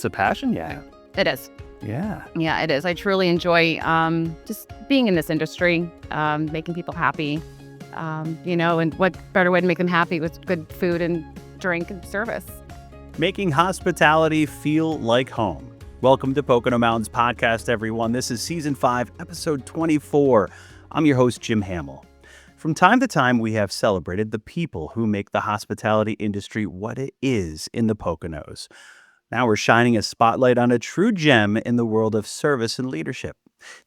It's a passion, yeah. It is. Yeah. Yeah, it is. I truly enjoy just being in this industry, making people happy, and what better way to make them happy with good food and drink and service. Making hospitality feel like home. Welcome to Pocono Mountains Podcast, everyone. This is Season 5, Episode 24. I'm your host, Jim Hamill. From time to time, we have celebrated the people who make the hospitality industry what it is in the Poconos. Now we're shining a spotlight on a true gem in the world of service and leadership.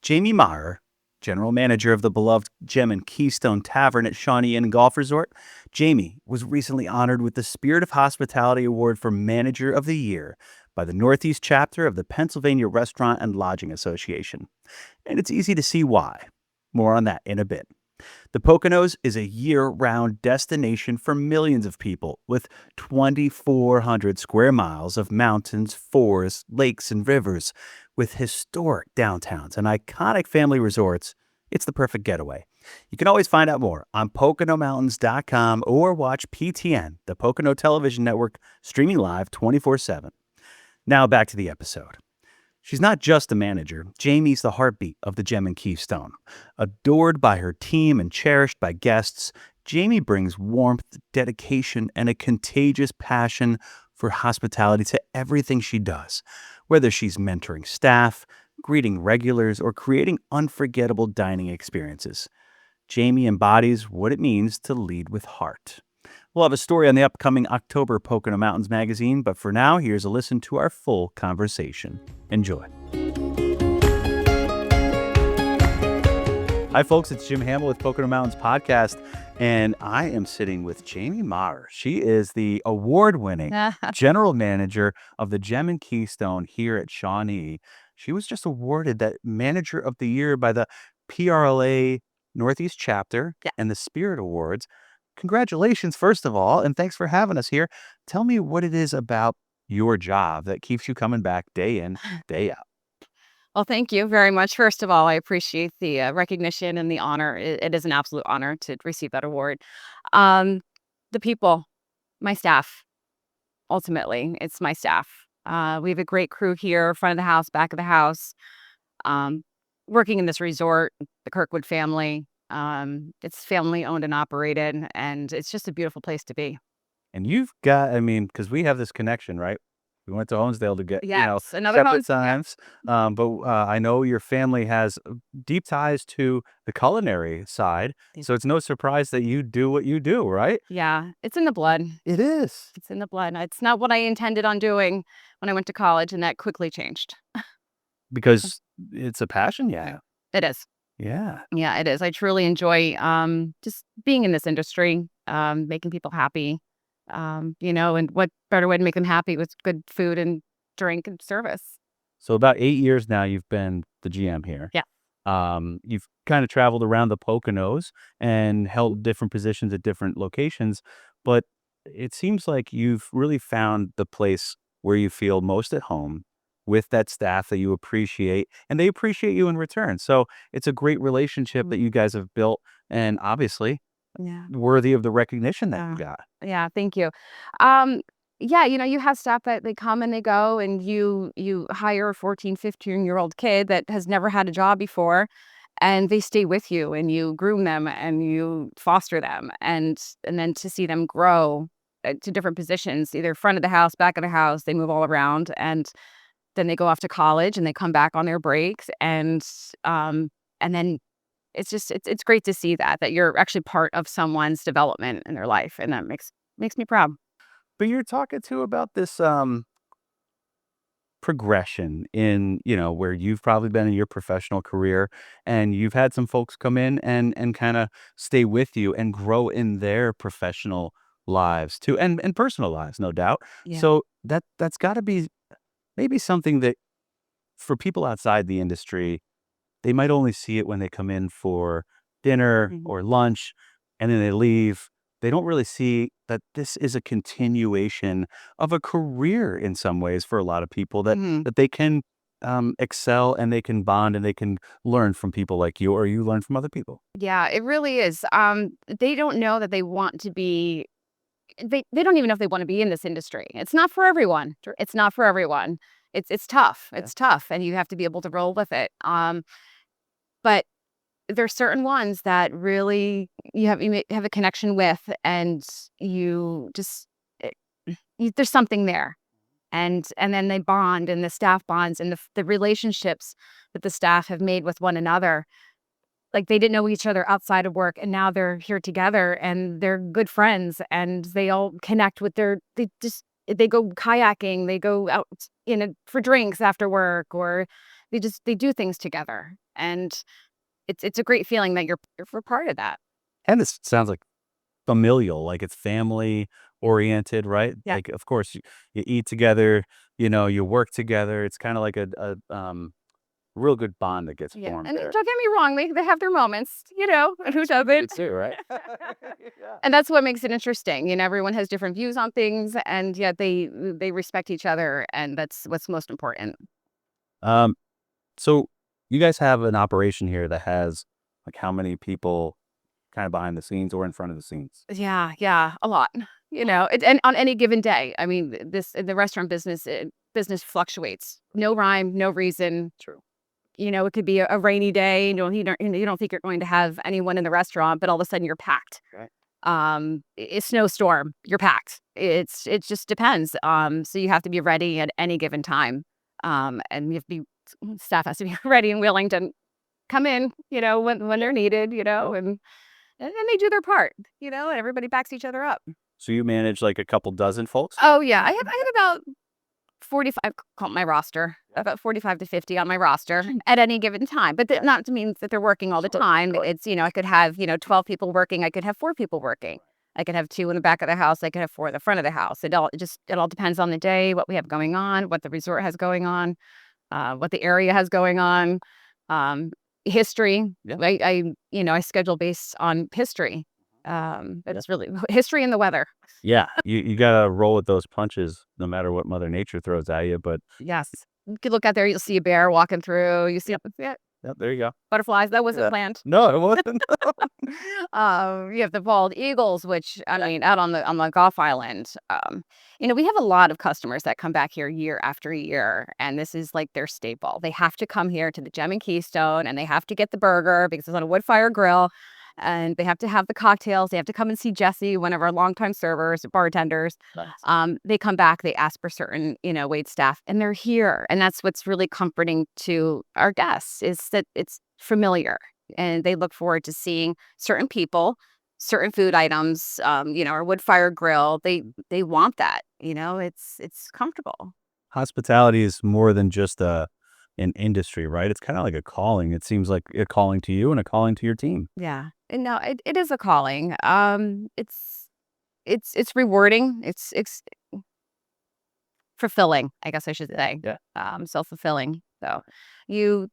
Jamie Maher, general manager of the beloved Gem and Keystone Tavern at Shawnee Inn Golf Resort. Jamie was recently honored with the Spirit of Hospitality Award for Manager of the Year by the Northeast chapter of the Pennsylvania Restaurant and Lodging Association. And it's easy to see why. More on that in a bit. The Poconos is a year-round destination for millions of people with 2,400 square miles of mountains, forests, lakes, and rivers. With historic downtowns and iconic family resorts, it's the perfect getaway. You can always find out more on PoconoMountains.com or watch PTN, the Pocono Television Network, streaming live 24/7. Now back to the episode. She's not just a manager. Jamie's the heartbeat of the Gem and Keystone. Adored by her team and cherished by guests, Jamie brings warmth, dedication, and a contagious passion for hospitality to everything she does. Whether she's mentoring staff, greeting regulars, or creating unforgettable dining experiences, Jamie embodies what it means to lead with heart. We'll have a story on the upcoming October Pocono Mountains magazine, but for now, here's a listen to our full conversation. Enjoy. Hi, folks. It's Jim Hamill with Pocono Mountains Podcast, and I am sitting with Jamie Maher. She is the award-winning general manager of the Gem and Keystone here at Shawnee. She was just awarded that Manager of the Year by the PRLA Northeast chapter and the Spirit Awards. Congratulations, first of all, and thanks for having us here. Tell me what it is about your job that keeps you coming back day in, day out. Well, thank you very much. First of all, I appreciate the recognition and the honor. It is an absolute honor to receive that award. The people, my staff, ultimately, it's my staff. We have a great crew here, front of the house, back of the house, working in this resort, the Kirkwood family. It's family owned and operated, and it's just a beautiful place to be. And you've got, because we have this connection, right? We went to Honesdale to get, another separate times. But I know your family has deep ties to the culinary side. So it's no surprise that you do what you do, right? Yeah, it's in the blood. It is. It's in the blood. It's not what I intended on doing when I went to college, and that quickly changed. Because it's a passion, yeah. It is. Yeah. Yeah, it is. I truly enjoy just being in this industry, making people happy, and what better way to make them happy with good food and drink and service. So about 8 years now, you've been the GM here. Yeah. You've kind of traveled around the Poconos and held different positions at different locations, but it seems like you've really found the place where you feel most at home with that staff that you appreciate, and they appreciate you in return. So it's a great relationship that you guys have built, and obviously worthy of the recognition that you got. Yeah, thank you. You have staff that they come and they go, and you hire a 14, 15-year-old kid that has never had a job before, and they stay with you, and you groom them, and you foster them, and then to see them grow to different positions, either front of the house, back of the house, they move all around, and then they go off to college and they come back on their breaks, and then it's great to see that you're actually part of someone's development in their life, and that makes me proud. But you're talking too about this progression in, where you've probably been in your professional career, and you've had some folks come in and kind of stay with you and grow in their professional lives too, and personal lives, no doubt. Yeah. So that's got to be maybe something that for people outside the industry, they might only see it when they come in for dinner or lunch, and then they leave. They don't really see that this is a continuation of a career in some ways for a lot of people, that they can excel, and they can bond, and they can learn from people like you, or you learn from other people. Yeah, it really is. They don't know that they want to be. They don't even know if they want to be in this industry. It's not for everyone. It's not for everyone. It's tough. It's tough, and you have to be able to roll with it. But there's certain ones that really you have a connection with, and you just eh, there's something there, and then they bond, and the staff bonds, and the relationships that the staff have made with one another. Like, they didn't know each other outside of work, and now they're here together, and they're good friends, and they all connect with they go kayaking, they go out, for drinks after work, or they do things together, and it's a great feeling that you're for part of that. And this sounds like familial, like it's family oriented, right? Yeah. Like, of course, you eat together, you work together. It's kind of like a real good bond that gets Yeah, formed and there. don't get me wrong, they have their moments, and who You doesn't? too, right? Yeah. And that's what makes it interesting, everyone has different views on things, and yet they respect each other, and that's what's most important. Um, so you guys have an operation here that has like how many people kind of behind the scenes or in front of the scenes? Yeah, yeah, a lot, and on any given day, I mean, this in the restaurant business, business fluctuates. No rhyme, no reason. True. It could be a rainy day, you don't think you're going to have anyone in the restaurant, but all of a sudden you're packed. Right. A snowstorm, you're packed. It just depends. So you have to be ready at any given time. And you have to be staff has to be ready and willing to come in, when they're needed, and they do their part, and everybody backs each other up. So you manage like a couple dozen folks? Oh yeah, I have about 45, call it my roster, about 45 to 50 on my roster at any given time. But not to mean that they're working all the time. It's, I could have, 12 people working. I could have 4 people working. I could have 2 in the back of the house. I could have 4 in the front of the house. It all depends on the day, what we have going on, what the resort has going on, what the area has going on, history. Yeah. I schedule based on history. It's really history and the weather. Yeah, you gotta roll with those punches no matter what Mother Nature throws at you. But Yes. You could look out there, you'll see a bear walking through. You see yeah, yeah, there you go. butterflies. That wasn't Yeah. planned. No, it wasn't. You have the bald eagles, which I mean, out on the Gulf Island. We have a lot of customers that come back here year after year, and this is like their staple. They have to come here to the Gem and Keystone, and they have to get the burger because it's on a wood fire grill, and they have to have the cocktails. They have to come and see Jesse, one of our longtime servers, bartenders. Nice. They come back, they ask for certain, wait staff, and they're here. And that's what's really comforting to our guests is that it's familiar and they look forward to seeing certain people, certain food items, our wood fire grill. They want that, it's comfortable. Hospitality is more than just an industry, right? It's kind of like a calling. It seems like a calling to you and a calling to your team. Yeah. And no, it is a calling. It's rewarding. It's fulfilling, I guess I should say. Yeah. Self-fulfilling. So you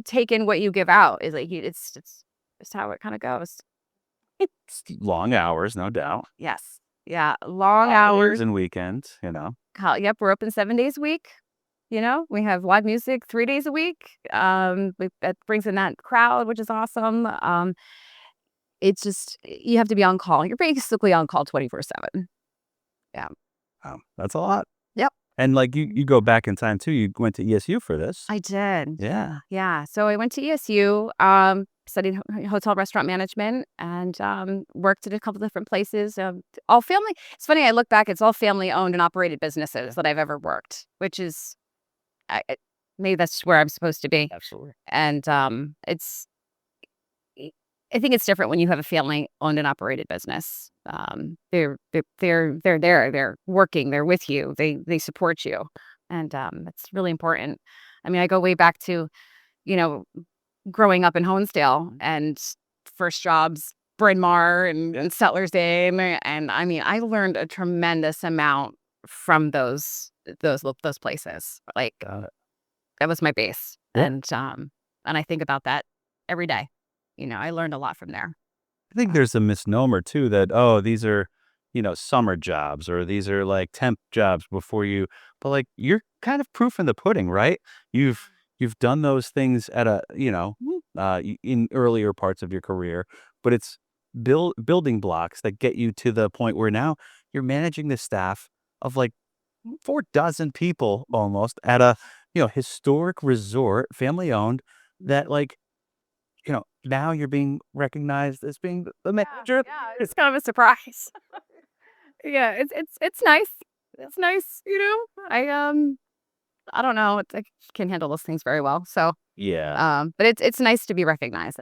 take in what you give out. Is like it's how it kind of goes. It's long hours, no doubt. Yes. Yeah. Long Holidays hours. and weekends, Yep, we're open 7 days a week. We have live music 3 days a week. That brings in that crowd, which is awesome. It's just you have to be on call. You're basically on call 24/7. Yeah. That's a lot. Yep. And like you go back in time too. You went to ESU for this. I did. Yeah. Yeah. So I went to ESU, studied hotel restaurant management, and worked at a couple different places. All family. It's funny. I look back. It's all family owned and operated businesses that I've ever worked, which is maybe that's where I'm supposed to be. Absolutely. And I think it's different when you have a family owned and operated business. They're there, they're working, they're with you, they support you, and it's really important. I mean, I go way back to, you know, growing up in Honesdale and first jobs, Bryn Mawr and Settlers Day, and I mean, I learned a tremendous amount from those places. Like that was my base, Yeah. and I think about that every day. I learned a lot from there. I think there's a misnomer too that, oh, these are, summer jobs or these are like temp jobs but like you're kind of proof in the pudding, right? You've done those things at in earlier parts of your career, but it's building blocks that get you to the point where now you're managing the staff of like 4 dozen people almost at a, historic resort, family owned, that now you're being recognized as being the manager. Yeah, it's kind of a surprise. Yeah, it's nice. It's nice, I don't know, I can handle those things very well. So, Yeah. but it's nice to be recognized.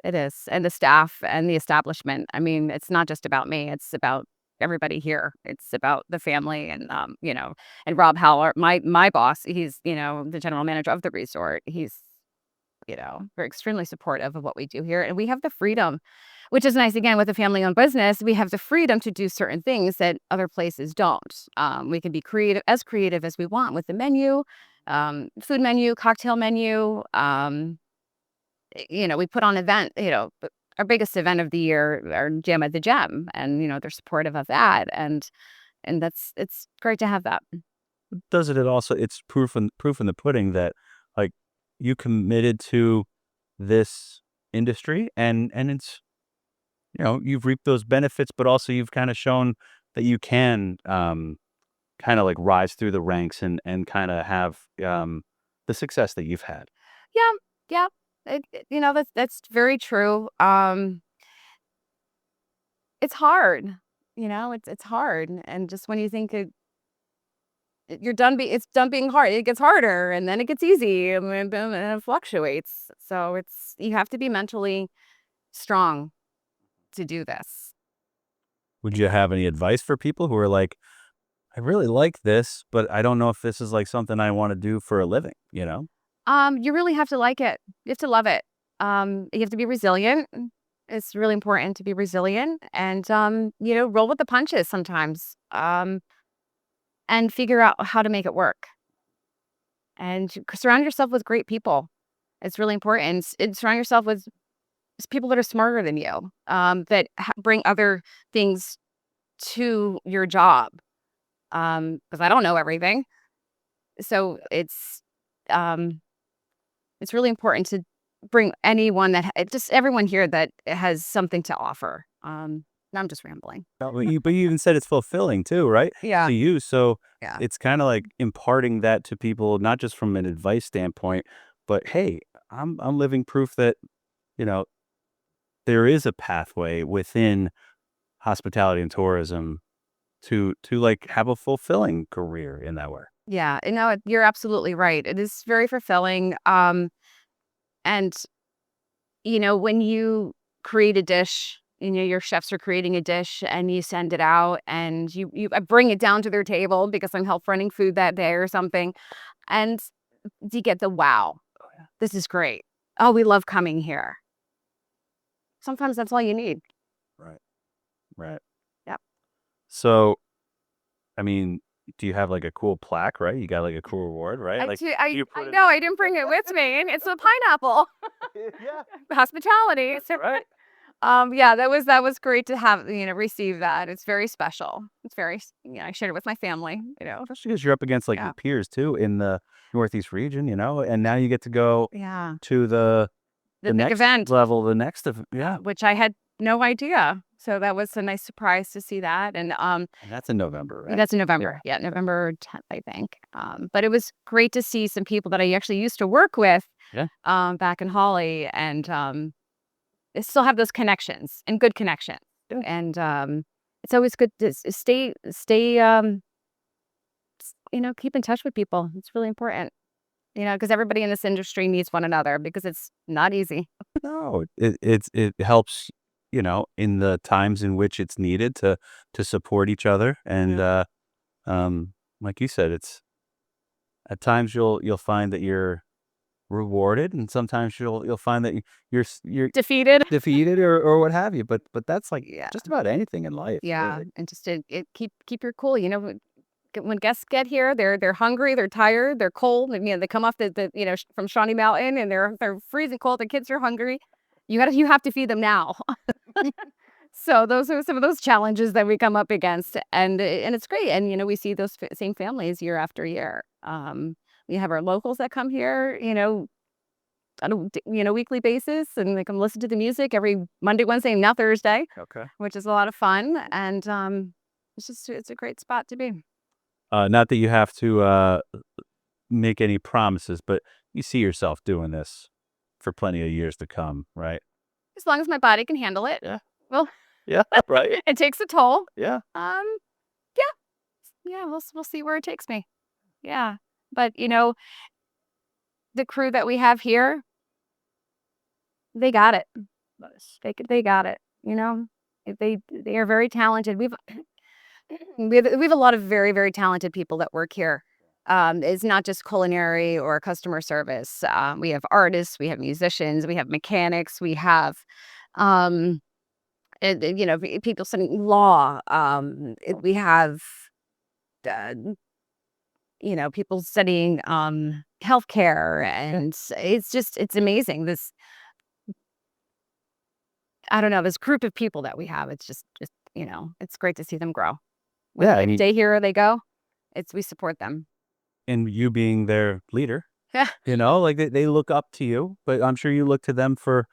It is, and the staff and the establishment. I mean, it's not just about me. It's about everybody here. It's about the family, and and Rob Howler, my boss. He's the general manager of the resort. He's we're extremely supportive of what we do here. And we have the freedom, which is nice. Again, with a family owned business, we have the freedom to do certain things that other places don't. We can be creative as we want with the menu, food menu, cocktail menu. We put on our biggest event of the year, our Jam at the Gem, and they're supportive of that. And it's great to have that. Doesn't it also, it's proof in the pudding that, like, you committed to this industry, and it's, you've reaped those benefits, but also you've kind of shown that you can kind of like rise through the ranks and kind of have the success that you've had. Yeah, yeah. That's very true. It's hard. It's hard, and just when you think it's done being hard, it gets harder, and then it gets easy, and then boom, and it fluctuates. So you have to be mentally strong to do this. Would you have any advice for people who are like, I really like this, but I don't know if this is like something I want to do for a living, You really have to like it. You have to love it. You have to be resilient. It's really important to be resilient, and roll with the punches sometimes. And figure out how to make it work. And surround yourself with great people. It's really important. And surround yourself with people that are smarter than you, that bring other things to your job. Because I don't know everything, so it's really important to bring anyone just everyone here that has something to offer. I'm just rambling. But you even said it's fulfilling too, right? Yeah, To you, so yeah, it's kind of like imparting that to people, not just from an advice standpoint, but hey, I'm living proof that you know there is a pathway within hospitality and tourism to like have a fulfilling career in that way. yeah. And no, you're absolutely right. It is very fulfilling. And when you create a dish, your chefs are creating a dish and you send it out and you bring it down to their table because I'm help running food that day or something. And you get the wow, this is great. Oh, we love coming here. Sometimes that's all you need. Right. Right. Yep. So, I mean, do you have like a cool plaque, right? You got like a cool reward, right? I Like do, I, you I put it. know I didn't bring it with me. And it's a pineapple. Yeah. Hospitality. Right. Yeah, that was great to have, receive that. It's very special. It's very, I shared it with my family. Especially because you're up against like Yeah. your peers too in the Northeast region, and now you get to go Yeah. to The the big next event, level, the next of yeah, which I had no idea. So that was a nice surprise to see that. And and that's in November, right? that's in Yeah. November. Yeah, November 10th, I think. But it was great to see some people that I actually used to work with Yeah. back in Holly, and I still have those connections and good connections. Yeah. And it's always good to stay keep in touch with people. It's really important. Because everybody in this industry needs one another because it's not easy. No, it helps, in the times in which it's needed to support each other, and like you said, it's at times you'll find that you're rewarded, and sometimes you'll find that you're Defeated. defeated or what have you. But that's like Yeah. just about anything in life, Yeah. really. And just keep your cool. When guests get here, they're hungry, they're tired, they're cold. And, they come off from Shawnee Mountain and they're freezing cold. The kids are hungry. You have to feed them now. So those are some of those challenges that we come up against, and it's great. And we see those same families year after year. We have our locals that come here, on a weekly basis, and they come listen to the music every Monday, Wednesday, and now Thursday, Okay. which is a lot of fun. And it's a great spot to be. Not that you have to make any promises, but you see yourself doing this for plenty of years to come, right? As long as my body can handle it. Yeah. Well, Yeah. Right. it takes a toll. Yeah. Um, yeah, yeah, we'll see where it takes me. Yeah. But, the crew that we have here, they got it. Nice. They got it, you know? They are very talented. We have a lot of very, very talented people that work here. It's not just culinary or customer service. We have artists, we have musicians, we have mechanics, we have, um, people studying law. We have, uh, people studying healthcare, and it's amazing. I don't know, this group of people that we have. It's just it's great to see them grow. Whether Yeah, they stay here or they go, we support them. and you being their leader, Yeah. like they look up to you, but I'm sure you look to them for,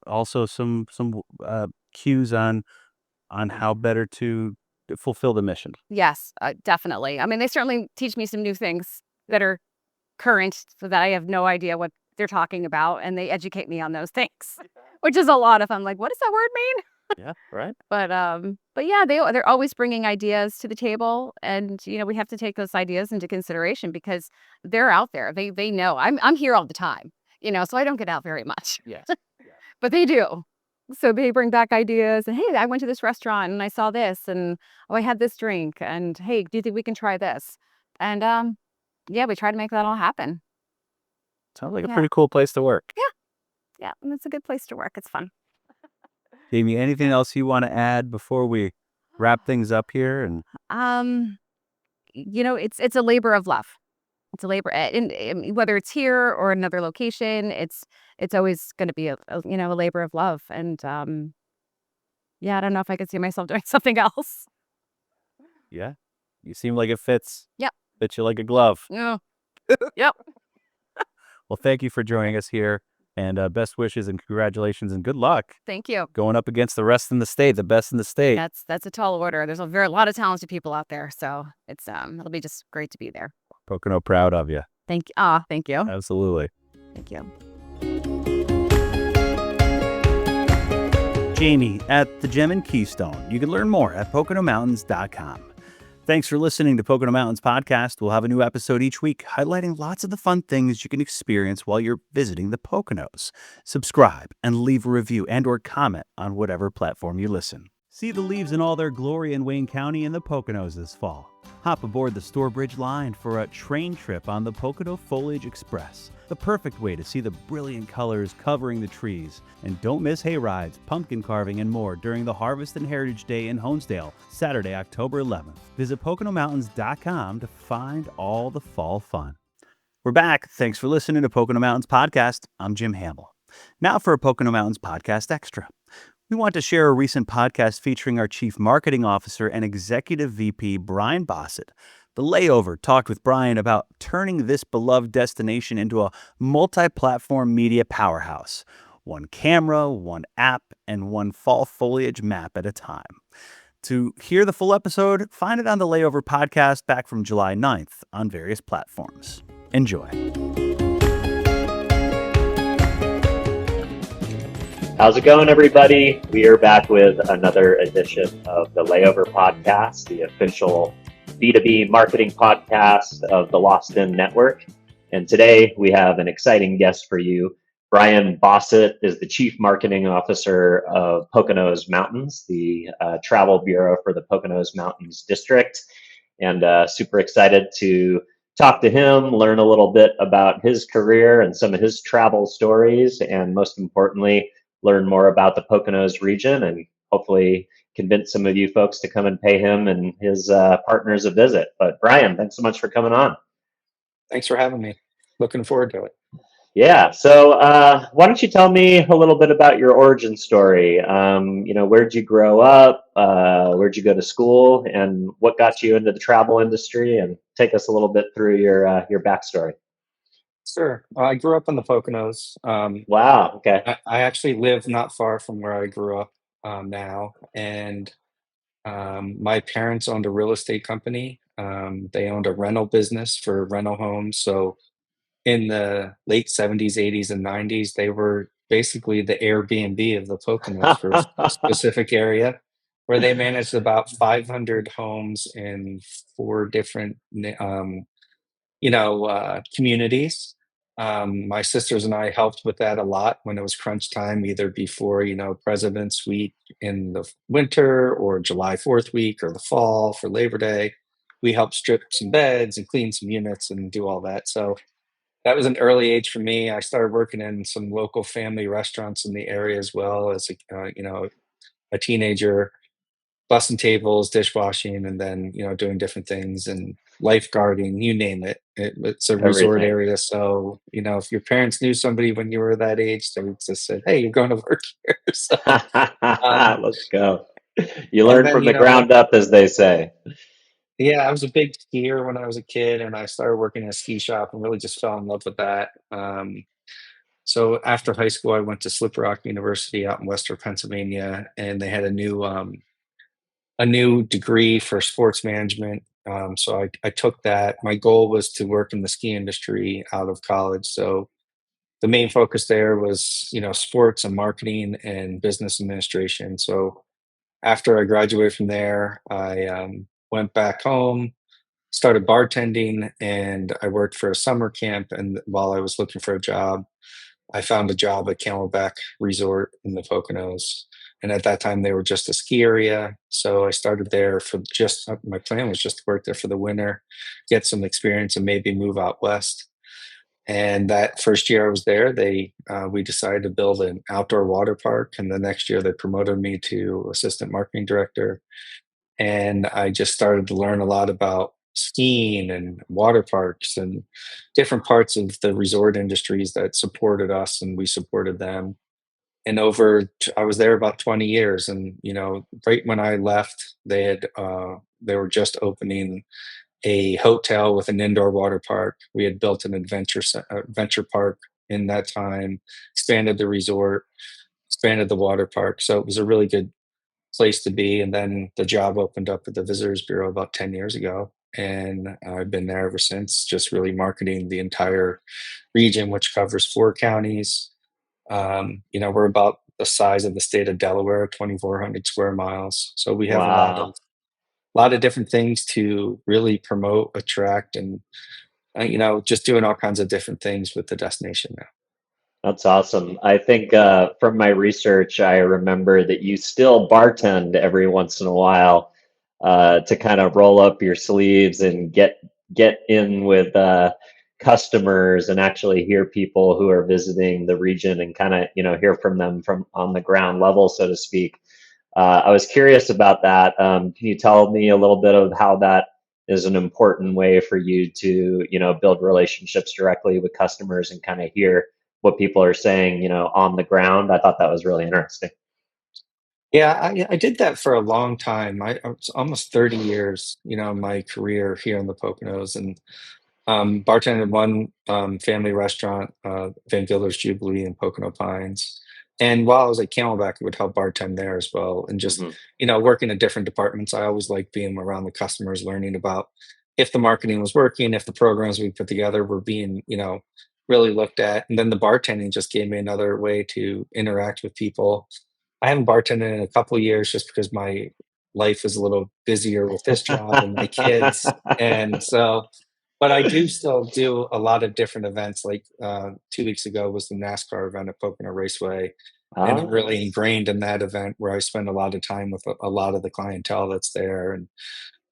also some cues on how better to fulfill the mission. Yes, definitely. I mean, they certainly teach me some new things that are current so that I have no idea what they're talking about, and they educate me on those things, which is a lot if I'm like, "What does that word mean?" Yeah, right. But yeah, they're always bringing ideas to the table, and, we have to take those ideas into consideration because they're out there. They know. I'm here all the time, so I don't get out very much, Yes. Yeah. but they do. So they bring back ideas and, "Hey, I went to this restaurant and I saw this, and, oh, I had this drink, and, hey, do you think we can try this?" And, yeah, we try to make that all happen. Sounds like a Yeah. pretty cool place to work. Yeah, yeah, and it's a good place to work. It's fun. Jamie, anything else you want to add before we wrap things up here? And Um, it's a labor of love. It's a labor, and whether it's here or another location, it's always gonna be a labor of love, and, yeah, I don't know if I could see myself doing something else. yeah, you seem like it fits. Yep. Fits you like a glove. Yeah. Yep. Well, thank you for joining us here, and best wishes and congratulations and good luck Thank you. going up against the rest in the state, the best in the state. That's a tall order. There's a lot of talented people out there, so it'll be just great to be there. Pocono, proud of you. Thank you. Absolutely. Thank you. Jamie at the Gem and Keystone. You can learn more at PoconoMountains.com. Thanks for listening to Pocono Mountains Podcast. We'll have a new episode each week highlighting lots of the fun things you can experience while you're visiting the Poconos. Subscribe and leave a review and or comment on whatever platform you listen. See the leaves in all their glory in Wayne County and the Poconos this fall. Hop aboard the Stourbridge Line for a train trip on the Pocono Foliage Express, the perfect way to see the brilliant colors covering the trees. And don't miss hay rides, pumpkin carving, and more during the Harvest and Heritage Day in Honesdale, Saturday, October 11th. Visit PoconoMountains.com to find all the fall fun. We're back. Thanks for listening to Pocono Mountains Podcast. I'm Jim Hamill. Now for a Pocono Mountains Podcast Extra. We want to share a recent podcast featuring our Chief Marketing Officer and Executive VP, Brian Bossett. The Layover talked with Brian about turning this beloved destination into a multi-platform media powerhouse. One camera, one app, and one fall foliage map at a time. To hear the full episode, find it on the Layover podcast back from July 9th on various platforms. Enjoy. How's it going, everybody? We are back with another edition of the Layover Podcast, the official B2B marketing podcast of the Lost In Network. And today we have an exciting guest for you. Brian Bossett is the Chief Marketing Officer of Poconos Mountains, the travel bureau for the Poconos Mountains District. And super excited to talk to him, learn a little bit about his career and some of his travel stories, and most importantly, learn more about the Poconos region and hopefully convince some of you folks to come and pay him and his partners a visit. But Brian, thanks so much for coming on. Thanks for having me. Looking forward to it. Yeah. So why don't you tell me a little bit about your origin story? Where'd you grow up? Where'd you go to school? And what got you into the travel industry? And take us a little bit through your backstory. Sure. I grew up in the Poconos. Wow. Okay. I actually live not far from where I grew up now. And my parents owned a real estate company They owned a rental business for rental homes. So in the late 70s, 80s, and 90s, they were basically the Airbnb of the Poconos for a specific area, where they managed about 500 homes in four different communities. My sisters and I helped with that a lot when it was crunch time, either before, President's Week in the winter or July 4th week or the fall for Labor Day. We helped strip some beds and clean some units and do all that. So that was an early age for me. I started working in some local family restaurants in the area as well as a teenager, bussing tables, dishwashing, and then, doing different things and lifeguarding, you name it. It's a resort Everything. area. So, if your parents knew somebody when you were that age, they just said, hey, you're going to work here. So, um, Let's go. You and learn then, from the ground up, as they say. yeah, I was a big skier when I was a kid, and I started working in a ski shop and really just fell in love with that. So after high school, I went to Slippery Rock University out in Western Pennsylvania, and they had a new degree for sports management. So I took that. My goal was to work in the ski industry out of college. So the main focus there was, sports and marketing and business administration. So after I graduated from there, I went back home, started bartending, and I worked for a summer camp. And while I was looking for a job, I found a job at Camelback Resort in the Poconos. And at that time, they were just a ski area. So I started there for just my plan was just to work there for the winter, get some experience, and maybe move out west. And that first year I was there, we decided to build an outdoor water park. And the next year, they promoted me to assistant marketing director. And I just started to learn a lot about skiing and water parks and different parts of the resort industries that supported us and we supported them. And I was there about 20 years. And, right when I left, they were just opening a hotel with an indoor water park. We had built an adventure park in that time, expanded the resort, expanded the water park. So it was a really good place to be. And then the job opened up at the Visitors Bureau about 10 years ago. And I've been there ever since, just really marketing the entire region, which covers four counties. We're about the size of the state of Delaware, 2,400 square miles. So we have a Wow. lot of different things to really promote, attract, and just doing all kinds of different things with the destination now. That's awesome. I think from my research, I remember that you still bartend every once in a while to kind of roll up your sleeves and get in with customers and actually hear people who are visiting the region and kind of hear from them from on the ground level, so to speak. I was curious about that. Can you tell me a little bit of how that is an important way for you to build relationships directly with customers and kind of hear what people are saying, on the ground? I thought that was really interesting. Yeah, I did that for a long time. I was almost 30 years, my career here in the Poconos, and bartended one family restaurant, Van Gilder's Jubilee in Pocono Pines. And while I was at Camelback, I would help bartend there as well. And just, Hmm. working in different departments, I always liked being around the customers, learning about if the marketing was working, if the programs we put together were being, really looked at. And then the bartending just gave me another way to interact with people. I haven't bartended in a couple of years just because my life is a little busier with this job and my kids. And so, but I do still do a lot of different events. Like 2 weeks ago was the NASCAR event at Pocono Raceway, and I'm Ah, really ingrained in that event where I spend a lot of time with a lot of the clientele that's there, and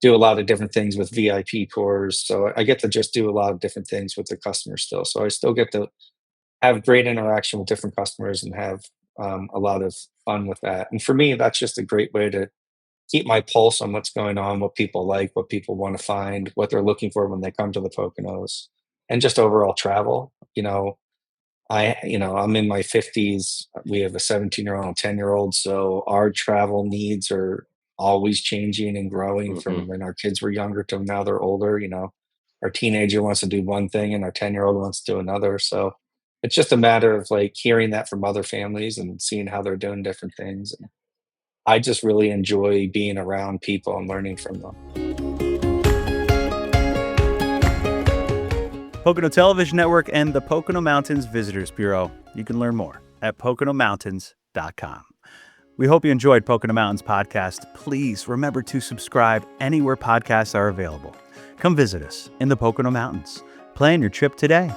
do a lot of different things with VIP tours. So I get to just do a lot of different things with the customers still. So I still get to have great interaction with different customers and have a lot of fun with that. And for me, that's just a great way to keep my pulse on what's going on, what people like, what people want to find, what they're looking for when they come to the Poconos, and just overall travel. I'm in my 50s. We have a 17-year-old and 10-year-old, so our travel needs are always changing and growing hmm. from when our kids were younger to now they're older. Our teenager wants to do one thing and our 10-year-old wants to do another. So it's just a matter of like hearing that from other families and seeing how they're doing different things. And I just really enjoy being around people and learning from them. Pocono Television Network, and the Pocono Mountains Visitors Bureau. You can learn more at PoconoMountains.com. We hope you enjoyed Pocono Mountains podcast. Please remember to subscribe anywhere podcasts are available. Come visit us in the Pocono Mountains. Plan your trip today.